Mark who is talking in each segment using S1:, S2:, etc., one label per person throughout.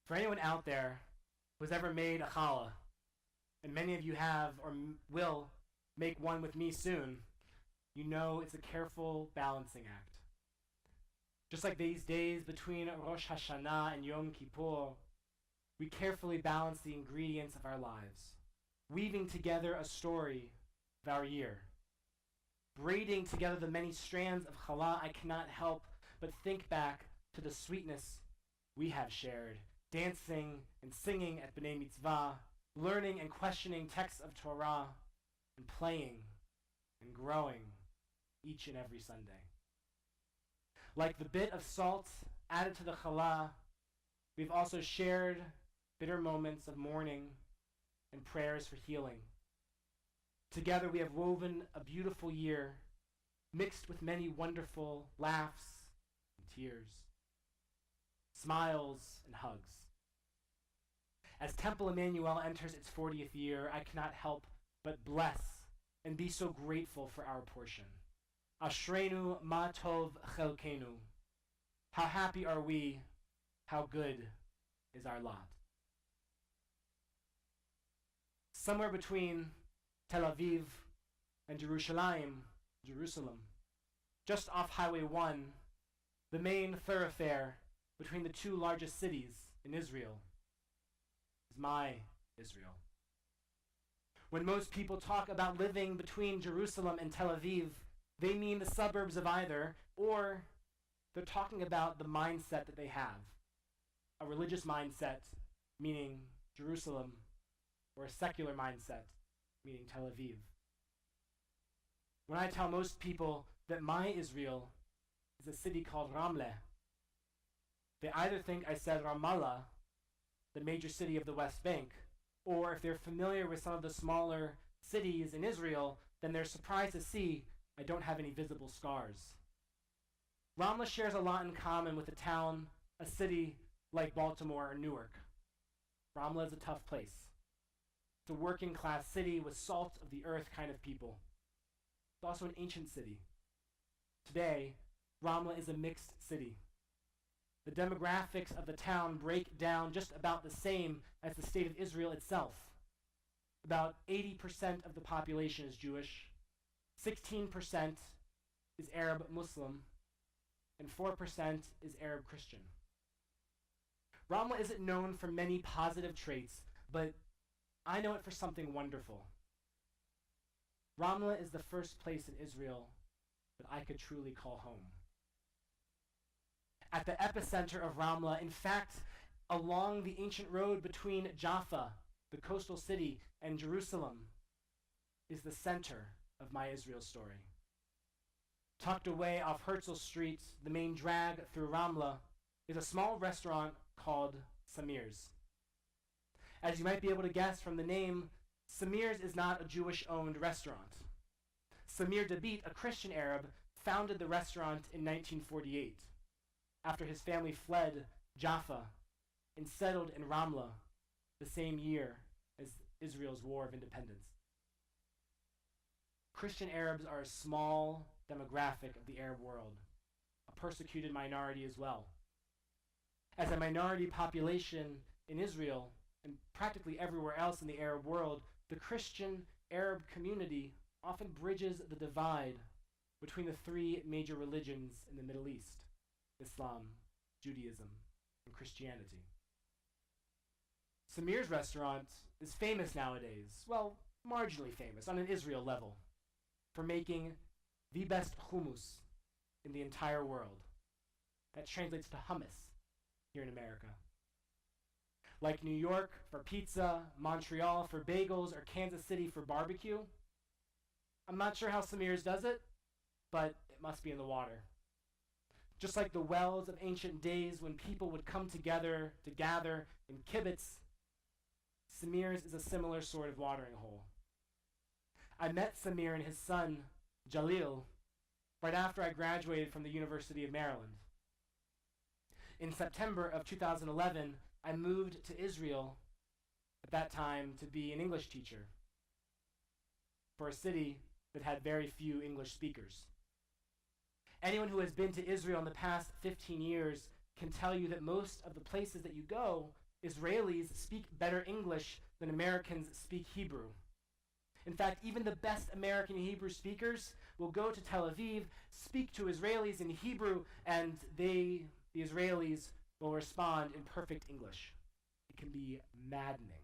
S1: For anyone out there who's ever made a challah, and many of you have or will make one with me soon, you know it's a careful balancing act. Just like these days between Rosh Hashanah and Yom Kippur, we carefully balance the ingredients of our lives, weaving together a story of our year. Braiding together the many strands of challah, I cannot help but think back to the sweetness we have shared, dancing and singing at B'nai Mitzvah, learning and questioning texts of Torah, and playing and growing each and every Sunday. Like the bit of salt added to the challah, we've also shared bitter moments of mourning and prayers for healing. Together we have woven a beautiful year, mixed with many wonderful laughs and tears, smiles and hugs. As Temple Emanu-El enters its 40th year, I cannot help but bless and be so grateful for our portion. Ashreinu ma tov chelkenu. How happy are we, how good is our lot. Somewhere between Tel Aviv and Jerusalem, just off Highway 1, the main thoroughfare between the two largest cities in Israel, is my Israel. When most people talk about living between Jerusalem and Tel Aviv, they mean the suburbs of either, or they're talking about the mindset that they have. A religious mindset, meaning Jerusalem, or a secular mindset, meaning Tel Aviv. When I tell most people that my Israel is a city called Ramleh, they either think I said Ramallah, the major city of the West Bank, or if they're familiar with some of the smaller cities in Israel, then they're surprised to see I don't have any visible scars. Ramleh shares a lot in common with a town, a city like Baltimore or Newark. Ramleh is a tough place. It's a working class city with salt of the earth kind of people. It's also an ancient city. Today, Ramleh is a mixed city. The demographics of the town break down just about the same as the state of Israel itself. About 80% of the population is Jewish, 16% is Arab Muslim, and 4% is Arab Christian. Ramleh isn't known for many positive traits, but I know it for something wonderful. Ramleh is the first place in Israel that I could truly call home. At the epicenter of Ramleh, in fact, along the ancient road between Jaffa, the coastal city, and Jerusalem, is the center of my Israel story. Tucked away off Herzl Street, the main drag through Ramleh, is a small restaurant called Samir's. As you might be able to guess from the name, Samir's is not a Jewish-owned restaurant. Samir Dabit, a Christian Arab, founded the restaurant in 1948, after his family fled Jaffa and settled in Ramleh the same year as Israel's War of Independence. Christian Arabs are a small demographic of the Arab world, a persecuted minority as well. As a minority population in Israel and practically everywhere else in the Arab world, the Christian Arab community often bridges the divide between the three major religions in the Middle East: Islam, Judaism, and Christianity. Samir's restaurant is famous nowadays, well, marginally famous on an Israel level, for making the best hummus in the entire world. That translates to hummus here in America. Like New York for pizza, Montreal for bagels, or Kansas City for barbecue, I'm not sure how Samir's does it, but it must be in the water. Just like the wells of ancient days when people would come together to gather in kibbutz, Samir's is a similar sort of watering hole. I met Samir and his son, Jalil, right after I graduated from the University of Maryland. In September of 2011, I moved to Israel at that time to be an English teacher for a city that had very few English speakers. Anyone who has been to Israel in the past 15 years can tell you that most of the places that you go Israelis speak better English than Americans speak Hebrew. In fact, even the best American Hebrew speakers will go to Tel Aviv, speak to Israelis in Hebrew, and the Israelis, will respond in perfect English. It can be maddening.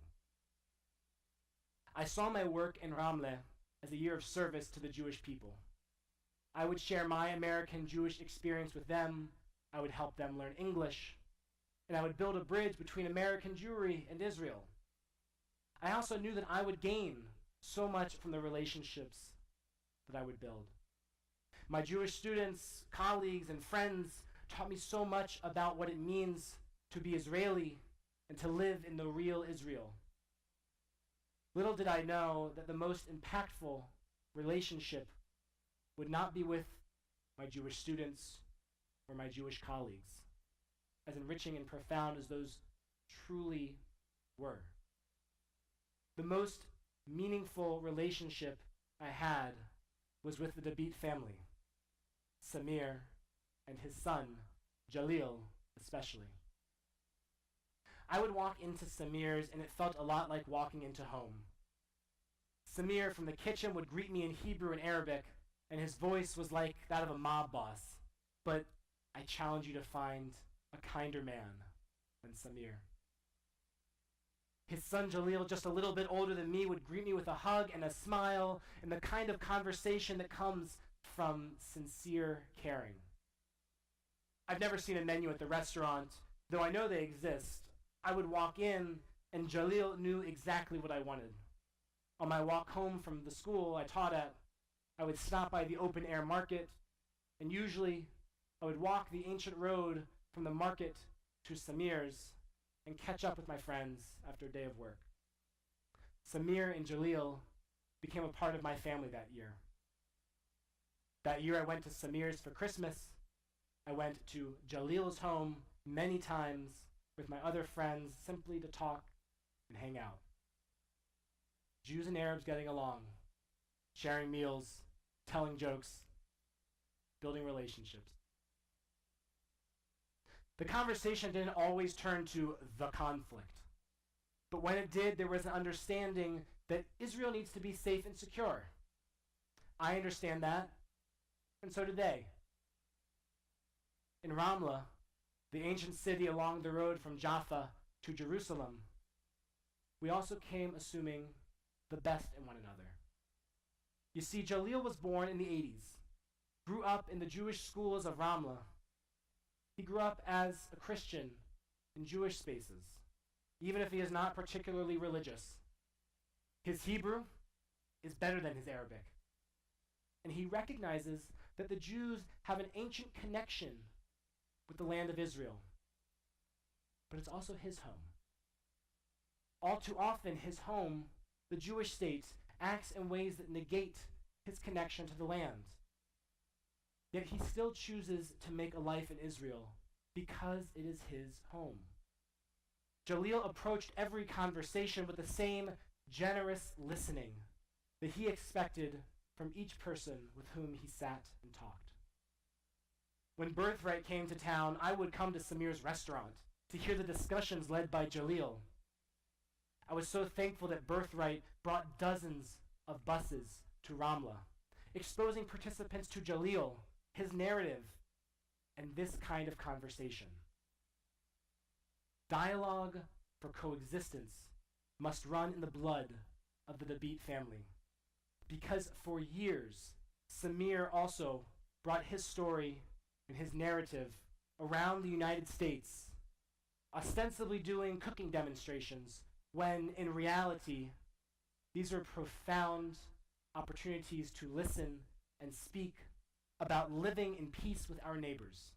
S1: I saw my work in Ramleh as a year of service to the Jewish people. I would share my American Jewish experience with them. I would help them learn English. And I would build a bridge between American Jewry and Israel. I also knew that I would gain so much from the relationships that I would build. My Jewish students, colleagues, and friends taught me so much about what it means to be Israeli and to live in the real Israel. Little did I know that the most impactful relationship would not be with my Jewish students or my Jewish colleagues, as enriching and profound as those truly were. The most meaningful relationship I had was with the David family, Samir and his son, Jalil, especially. I would walk into Samir's and it felt a lot like walking into home. Samir from the kitchen would greet me in Hebrew and Arabic, and his voice was like that of a mob boss. But I challenge you to find a kinder man than Samir. His son Jalil, just a little bit older than me, would greet me with a hug and a smile and the kind of conversation that comes from sincere caring. I've never seen a menu at the restaurant, though I know they exist. I would walk in and Jalil knew exactly what I wanted. On my walk home from the school I taught at, I would stop by the open air market, and usually I would walk the ancient road from the market to Samir's and catch up with my friends after a day of work. Samir and Jalil became a part of my family that year. That year I went to Samir's for Christmas. I went to Jalil's home many times with my other friends simply to talk and hang out. Jews and Arabs getting along, sharing meals, telling jokes, building relationships. The conversation didn't always turn to the conflict. But when it did, there was an understanding that Israel needs to be safe and secure. I understand that, and so do they. In Ramleh, the ancient city along the road from Jaffa to Jerusalem, we also came assuming the best in one another. You see, Jalil was born in the 80s, grew up in the Jewish schools of Ramleh. He grew up as a Christian in Jewish spaces, even if he is not particularly religious. His Hebrew is better than his Arabic, and he recognizes that the Jews have an ancient connection with the land of Israel, but it's also his home. All too often, his home, the Jewish state, acts in ways that negate his connection to the land. Yet he still chooses to make a life in Israel because it is his home. Jalil approached every conversation with the same generous listening that he expected from each person with whom he sat and talked. When Birthright came to town, I would come to Samir's restaurant to hear the discussions led by Jalil. I was so thankful that Birthright brought dozens of buses to Ramleh, exposing participants to Jalil, his narrative, and this kind of conversation. Dialogue for coexistence must run in the blood of the David family, because for years, Samir also brought his story and his narrative around the United States, ostensibly doing cooking demonstrations, when in reality, these are profound opportunities to listen and speak about living in peace with our neighbors.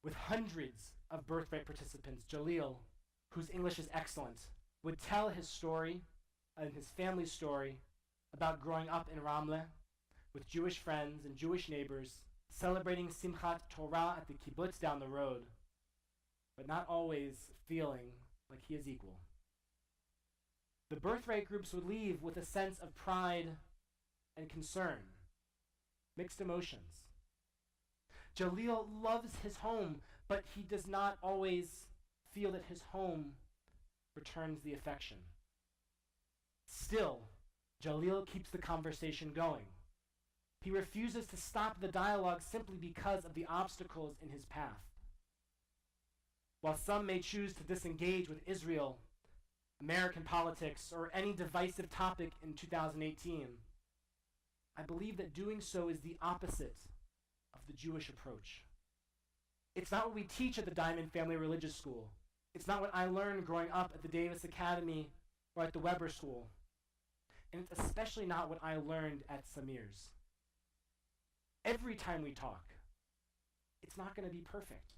S1: With hundreds of Birthright participants, Jalil, whose English is excellent, would tell his story and his family's story about growing up in Ramleh with Jewish friends and Jewish neighbors, celebrating Simchat Torah at the kibbutz down the road, but not always feeling like he is equal. The Birthright groups would leave with a sense of pride and concern, mixed emotions. Jalil loves his home, but he does not always feel that his home returns the affection. Still, Jalil keeps the conversation going. He refuses to stop the dialogue simply because of the obstacles in his path. While some may choose to disengage with Israel, American politics, or any divisive topic in 2018, I believe that doing so is the opposite of the Jewish approach. It's not what we teach at the Diamond Family Religious School. It's not what I learned growing up at the Davis Academy or at the Weber School. And it's especially not what I learned at Samir's. Every time we talk, it's not going to be perfect.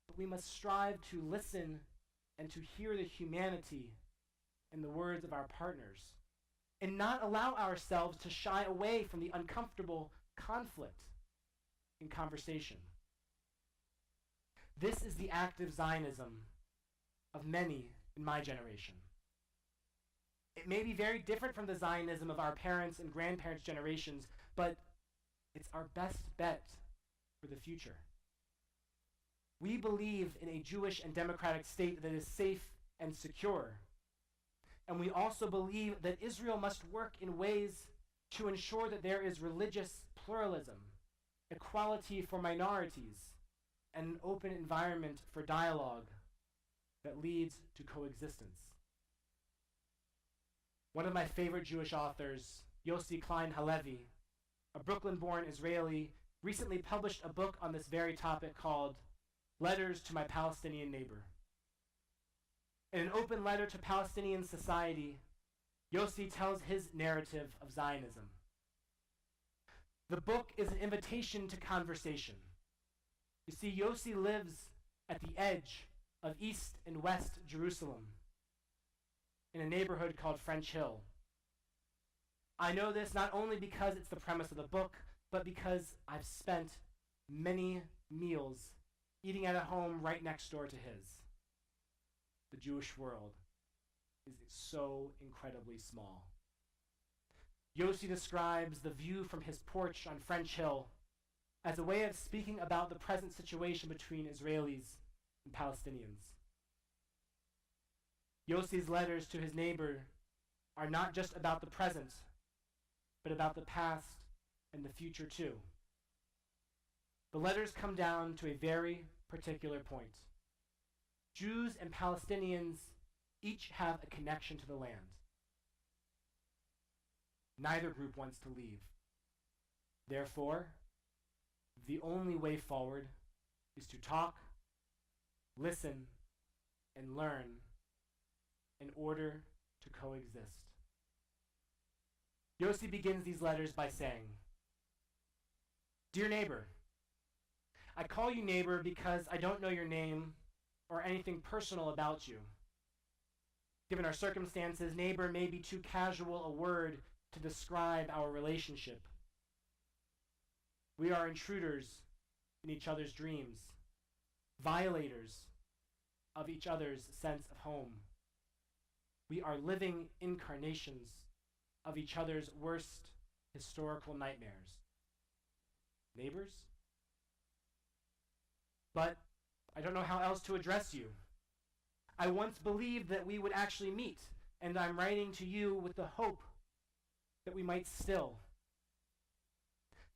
S1: But we must strive to listen and to hear the humanity in the words of our partners, and not allow ourselves to shy away from the uncomfortable conflict in conversation. This is the active Zionism of many in my generation. It may be very different from the Zionism of our parents' and grandparents' generations, but it's our best bet for the future. We believe in a Jewish and democratic state that is safe and secure. And we also believe that Israel must work in ways to ensure that there is religious pluralism, equality for minorities, and an open environment for dialogue that leads to coexistence. One of my favorite Jewish authors, Yossi Klein Halevi, a Brooklyn-born Israeli, recently published a book on this very topic called Letters to My Palestinian Neighbor. In an open letter to Palestinian society, Yossi tells his narrative of Zionism. The book is an invitation to conversation. You see, Yossi lives at the edge of East and West Jerusalem in a neighborhood called French Hill. I know this not only because it's the premise of the book, but because I've spent many meals eating at a home right next door to his. The Jewish world is so incredibly small. Yossi describes the view from his porch on French Hill as a way of speaking about the present situation between Israelis and Palestinians. Yossi's letters to his neighbor are not just about the present, but about the past and the future too. The letters come down to a very particular point. Jews and Palestinians each have a connection to the land. Neither group wants to leave. Therefore, the only way forward is to talk, listen, and learn in order to coexist. Yossi begins these letters by saying, "Dear neighbor, I call you neighbor because I don't know your name or anything personal about you. Given our circumstances, neighbor may be too casual a word to describe our relationship. We are intruders in each other's dreams, violators of each other's sense of home. We are living incarnations of each other's worst historical nightmares. Neighbors? But I don't know how else to address you. I once believed that we would actually meet, and I'm writing to you with the hope that we might still.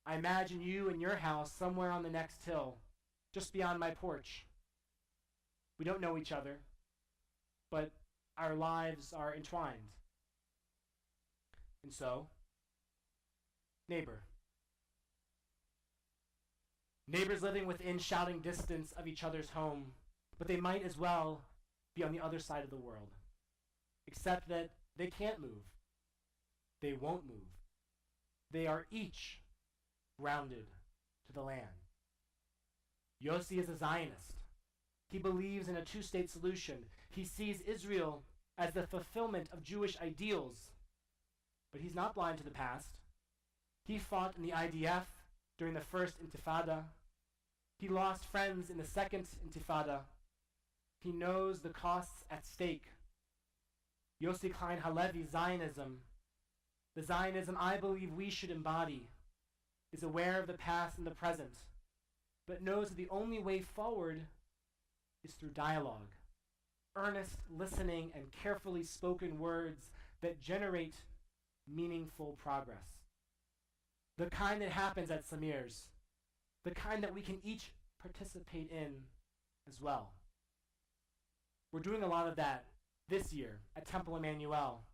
S1: I imagine you in your house somewhere on the next hill, just beyond my porch. We don't know each other, but our lives are entwined. And so, neighbor. Neighbors living within shouting distance of each other's home, but they might as well be on the other side of the world, except that they can't move. They won't move. They are each grounded to the land. Yossi is a Zionist. He believes in a two-state solution. He sees Israel as the fulfillment of Jewish ideals, but he's not blind to the past. He fought in the IDF during the first Intifada. He lost friends in the second Intifada. He knows the costs at stake. Yossi Klein Halevi's Zionism, the Zionism I believe we should embody, is aware of the past and the present, but knows that the only way forward is through dialogue, earnest listening, and carefully spoken words that generate meaningful progress. The kind that happens at Samir's, the kind that we can each participate in as well. We're doing a lot of that this year at Temple Emanu-El,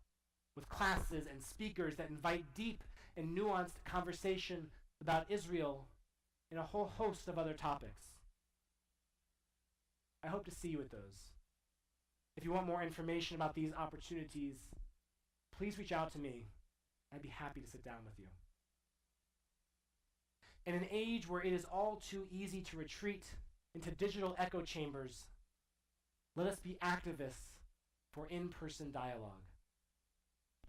S1: with classes and speakers that invite deep and nuanced conversation about Israel and a whole host of other topics. I hope to see you at those. If you want more information about these opportunities, please reach out to me. I'd be happy to sit down with you. In an age where it is all too easy to retreat into digital echo chambers, let us be activists for in-person dialogue.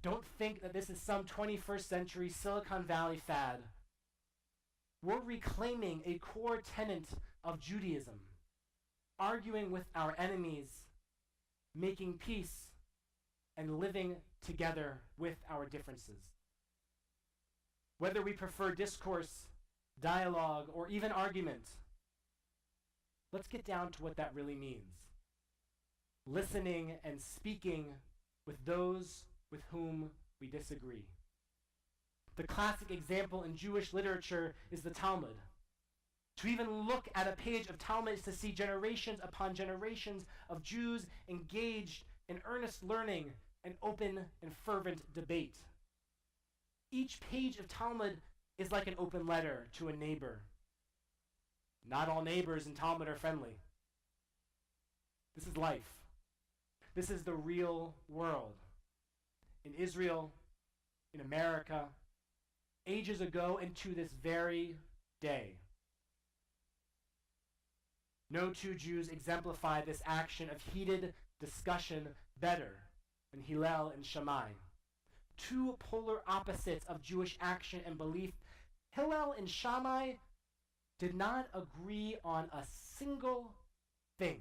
S1: Don't think that this is some 21st century Silicon Valley fad. We're reclaiming a core tenet of Judaism, arguing with our enemies, making peace, and living together with our differences. Whether we prefer discourse, dialogue, or even argument, let's get down to what that really means. Listening and speaking with those with whom we disagree. The classic example in Jewish literature is the Talmud. To even look at a page of Talmud is to see generations upon generations of Jews engaged in earnest learning and open and fervent debate. Each page of Talmud is like an open letter to a neighbor. Not all neighbors in Talmud are friendly. This is life. This is the real world. In Israel, in America, ages ago, and to this very day. No two Jews exemplify this action of heated discussion better than Hillel and Shammai. Two polar opposites of Jewish action and belief. Hillel and Shammai did not agree on a single thing.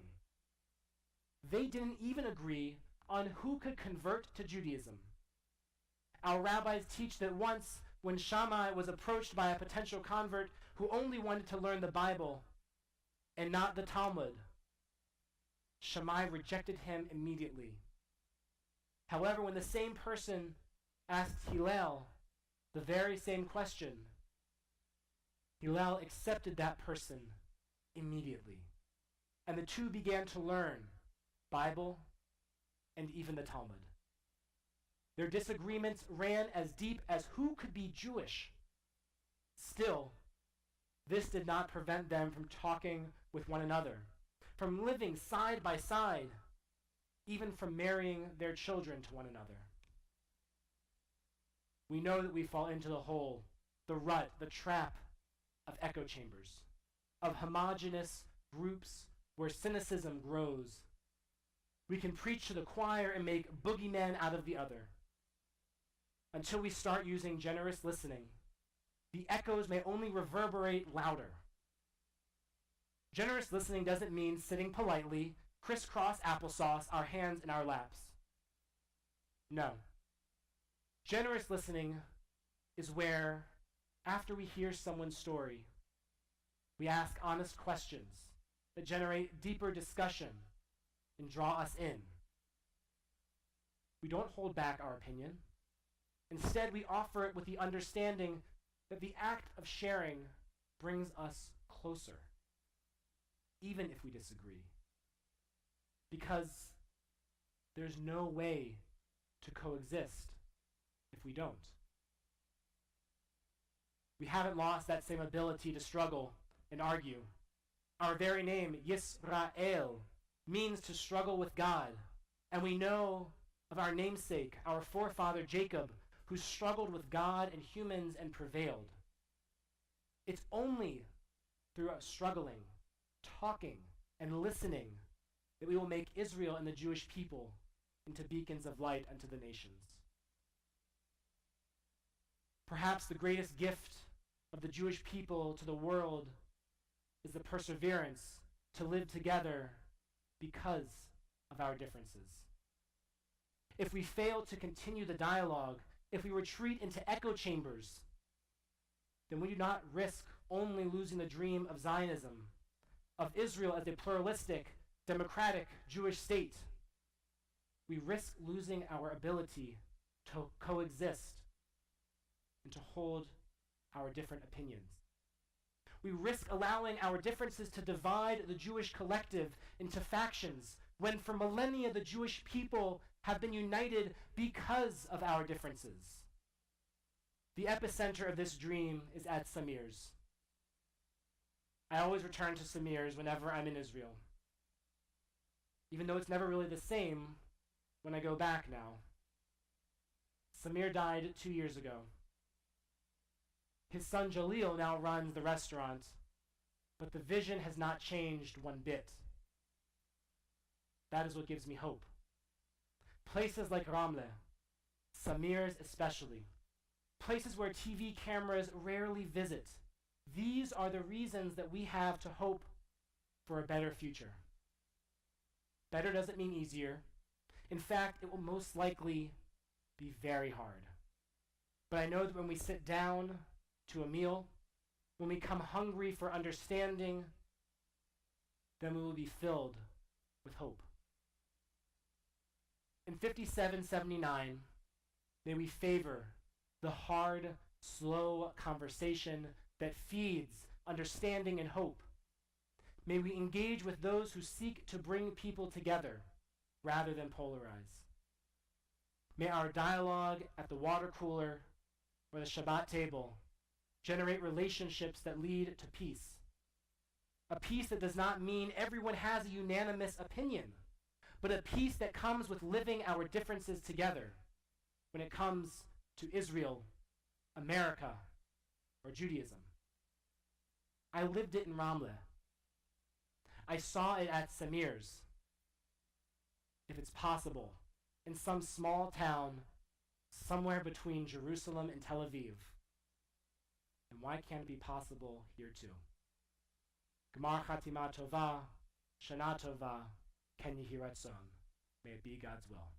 S1: They didn't even agree on who could convert to Judaism. Our rabbis teach that once, when Shammai was approached by a potential convert who only wanted to learn the Bible and not the Talmud, Shammai rejected him immediately. However, when the same person asked Hillel the very same question, Hillel accepted that person immediately. And the two began to learn Bible and even the Talmud. Their disagreements ran as deep as who could be Jewish. Still, this did not prevent them from talking with one another, from living side by side, even from marrying their children to one another. We know that we fall into the hole, the rut, the trap of echo chambers, of homogeneous groups where cynicism grows. We can preach to the choir and make boogeymen out of the other. Until we start using generous listening, the echoes may only reverberate louder. Generous listening doesn't mean sitting politely, crisscross applesauce, our hands in our laps. No. Generous listening is where, after we hear someone's story, we ask honest questions that generate deeper discussion and draw us in. We don't hold back our opinion. Instead, we offer it with the understanding that the act of sharing brings us closer, even if we disagree. Because there's no way to coexist if we don't. We haven't lost that same ability to struggle and argue. Our very name, Yisrael, means to struggle with God. And we know of our namesake, our forefather Jacob, who struggled with God and humans and prevailed. It's only through struggling, talking, and listening that we will make Israel and the Jewish people into beacons of light unto the nations. Perhaps the greatest gift of the Jewish people to the world is the perseverance to live together because of our differences. If we fail to continue the dialogue, if we retreat into echo chambers, then we do not risk only losing the dream of Zionism, of Israel as a pluralistic, democratic Jewish state. We risk losing our ability to coexist and to hold our different opinions. We risk allowing our differences to divide the Jewish collective into factions, when for millennia the Jewish people have been united because of our differences. The epicenter of this dream is at Samir's. I always return to Samir's whenever I'm in Israel, even though it's never really the same when I go back now. Samir died 2 years ago. His son Jalil now runs the restaurant, but the vision has not changed one bit. That is what gives me hope. Places like Ramleh, Samir's especially, places where TV cameras rarely visit, these are the reasons that we have to hope for a better future. Better doesn't mean easier. In fact, it will most likely be very hard. But I know that when we sit down to a meal, when we come hungry for understanding, then we will be filled with hope. In 5779, may we favor the hard, slow conversation that feeds understanding and hope. May we engage with those who seek to bring people together rather than polarize. May our dialogue at the water cooler or the Shabbat table generate relationships that lead to peace. A peace that does not mean everyone has a unanimous opinion, but a peace that comes with living our differences together when it comes to Israel, America, or Judaism. I lived it in Ramleh. I saw it at Samir's. If it's possible, in some small town somewhere between Jerusalem and Tel Aviv. And why can't it be possible here too? Gemar Chatima Tova, Shana Tova, Ken Yehi Ratzon. May it be God's will.